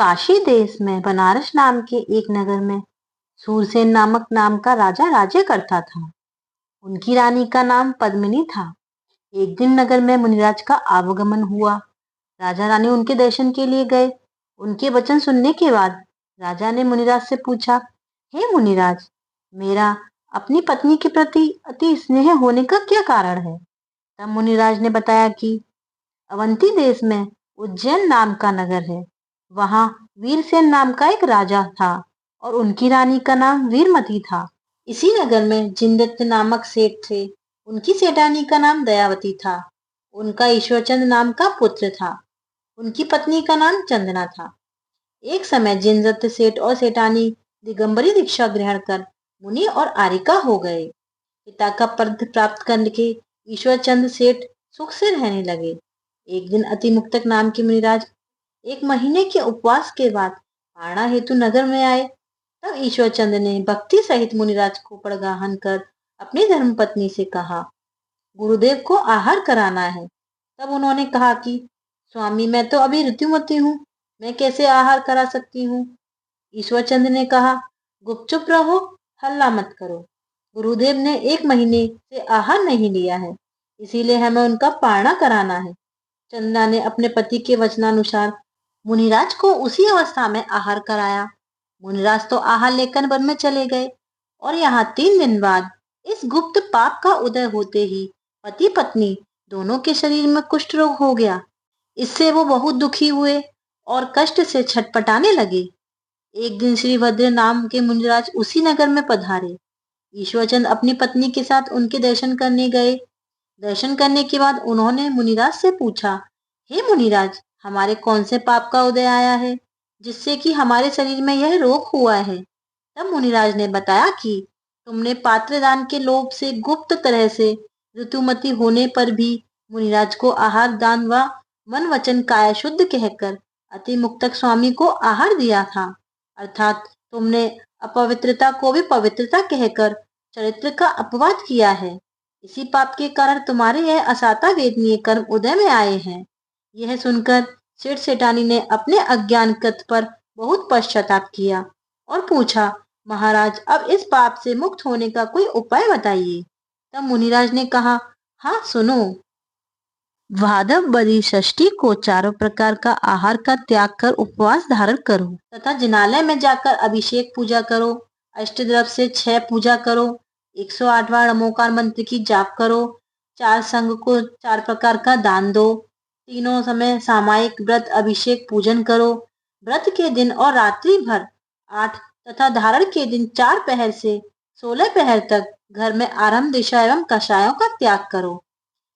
काशी देश में बनारस नाम के एक नगर में सूरसेन नामक नाम का राजा राज्य करता था। उनकी रानी का नाम पद्मिनी था। एक दिन नगर में मुनिराज का आवागमन हुआ। राजा रानी उनके दर्शन के लिए गए। उनके वचन सुनने के बाद राजा ने मुनिराज से पूछा, हे मुनिराज, मेरा अपनी पत्नी के प्रति अति स्नेह होने का क्या कारण है? तब मुनिराज ने बताया कि अवंती देश में उज्जैन नाम का नगर है। वहां वीरसेन नाम का एक राजा था और उनकी रानी का नाम वीरमती था। इसी नगर में जिनदत्त नामक सेठ थे। उनकी सेठानी का नाम दयावती था। उनका ईश्वरचंद नाम का पुत्र था। उनकी पत्नी का नाम चंदना था। एक समय जिनदत्त सेठ और सेठानी दिगंबरी दीक्षा ग्रहण कर मुनि और आरिका हो गए। पिता का पद प्राप्त करके ईश्वरचंद सेठ सुख से रहने लगे। एक दिन अति मुक्तक नाम के मुनिराज 1 महीने के उपवास के बाद पारणा हेतु नगर में आए। तब ईश्वरचंद ने भक्ति सहित मुनिराज को पड़गाहन कर अपनी धर्मपत्नी से कहा, गुरुदेव को आहार कराना है। तब उन्होंने कहा कि स्वामी, मैं तो अभी ऋतुमती हूँ, मैं कैसे आहार करा सकती हूँ? ईश्वरचंद ने कहा, गुपचुप रहो, हल्ला मत करो। गुरुदेव ने 1 महीने से आहार नहीं लिया है, इसीलिए हमें उनका पारणा कराना है। चंदना ने अपने पति के वचनानुसार मुनिराज को उसी अवस्था में आहार कराया। मुनिराज तो आहार लेकर वन में चले गए और यहाँ 3 दिन बाद इस गुप्त पाप का उदय होते ही पति पत्नी दोनों के शरीर में कुष्ठ रोग हो गया। इससे वो बहुत दुखी हुए और कष्ट से छटपटाने लगे। एक दिन श्री भद्र नाम के मुनिराज उसी नगर में पधारे। ईश्वरचंद अपनी पत्नी के साथ उनके दर्शन करने गए। दर्शन करने के बाद उन्होंने मुनिराज से पूछा, हे मुनिराज, हमारे कौन से पाप का उदय आया है जिससे कि हमारे शरीर में यह रोग हुआ है? तब मुनिराज ने बताया कि तुमने पात्रदान के लोभ से गुप्त तरह से ऋतुमती होने पर भी मुनिराज को आहार दान व मन वचन काया शुद्ध कहकर अति मुक्तक स्वामी को आहार दिया था। अर्थात तुमने अपवित्रता को भी पवित्रता कहकर चरित्र का अपवाद किया है। इसी पाप के कारण तुम्हारे यह असाता वेदनीय कर्म उदय में आए हैं। यह सुनकर सेठ सेठानी ने अपने अज्ञानकृत पर बहुत पश्चाताप किया और पूछा, महाराज, अब इस पाप से मुक्त होने का कोई उपाय बताइए। तब मुनिराज ने कहा, हाँ सुनो। भाद्र बदी षष्ठी को चारों प्रकार का आहार का त्याग कर उपवास धारण करो तथा जिनालय में जाकर अभिषेक पूजा करो। अष्टद्रव्य से 6 पूजा करो। 108 बार नमोकार मंत्र की जाप करो। 4 संघ को 4 प्रकार का दान दो। तीनों समय सामायिक व्रत अभिषेक पूजन करो। व्रत के दिन और रात्रि भर 8 तथा धारण के दिन 4 पहर से 16 पहर तक घर में आरंभ दिशा एवं कषायों का त्याग करो।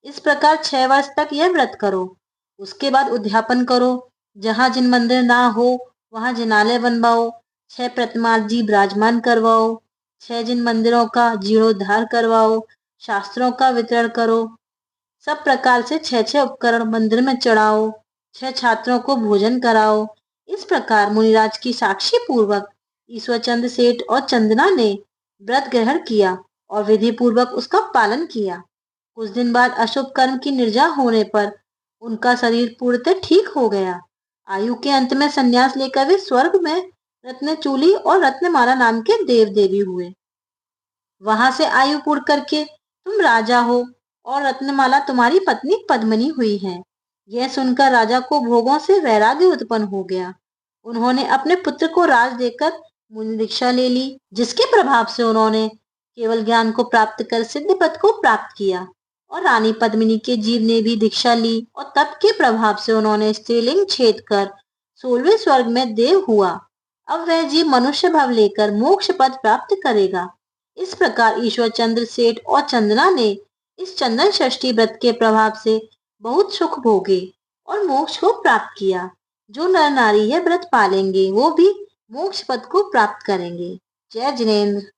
इस प्रकार 6 वर्ष तक यह व्रत करो। उसके बाद उद्यापन करो। जहाँ जिन मंदिर ना हो वहां जिनालय बनवाओ। 6 प्रतिमा जी विराजमान करवाओ। 6 जिन मंदिरों का जीर्णोद्धार करवाओ। शास्त्रों का वितरण करो। सब प्रकार से 6 उपकरण मंदिर में चढ़ाओ। 6 छात्रों को भोजन कराओ। इस प्रकार मुनिराज की साक्षी पूर्वक ईश्वरचंद सेठ और चंदना ने व्रत ग्रहण किया और विधि पूर्वक उसका पालन किया। कुछ दिन बाद अशुभ कर्म की निर्जा होने पर उनका शरीर पूर्णतः ठीक हो गया। आयु के अंत में संन्यास लेकर वे स्वर्ग में रत्नचूली और रत्नमाला नाम के देव देवी हुए। वहां से आयु पूर्ण करके तुम राजा हो और रत्नमाला तुम्हारी पत्नी पद्मिनी हुई है। यह सुनकर राजा को भोगों से वैराग्य उत्पन्न हो गया। उन्होंने अपने पुत्र को राज देकर मुनि दीक्षा ले ली, जिसके प्रभाव से उन्होंने केवल ज्ञान को प्राप्त कर सिद्ध पद को प्राप्त किया। और रानी पद्मिनी के जीव ने भी दीक्षा ली और तप के प्रभाव से उन्होंने स्त्रीलिंग छेद कर 16वें स्वर्ग में देव हुआ। अब वह जीव मनुष्य भाव लेकर मोक्ष पद प्राप्त करेगा। इस प्रकार ईश्वर चंद्र सेठ और चंदना ने इस चंदन षष्ठी व्रत के प्रभाव से बहुत सुख भोगे और मोक्ष को प्राप्त किया। जो नर नारी यह व्रत पालेंगे वो भी मोक्ष पद को प्राप्त करेंगे। जय जिनेन्द्र।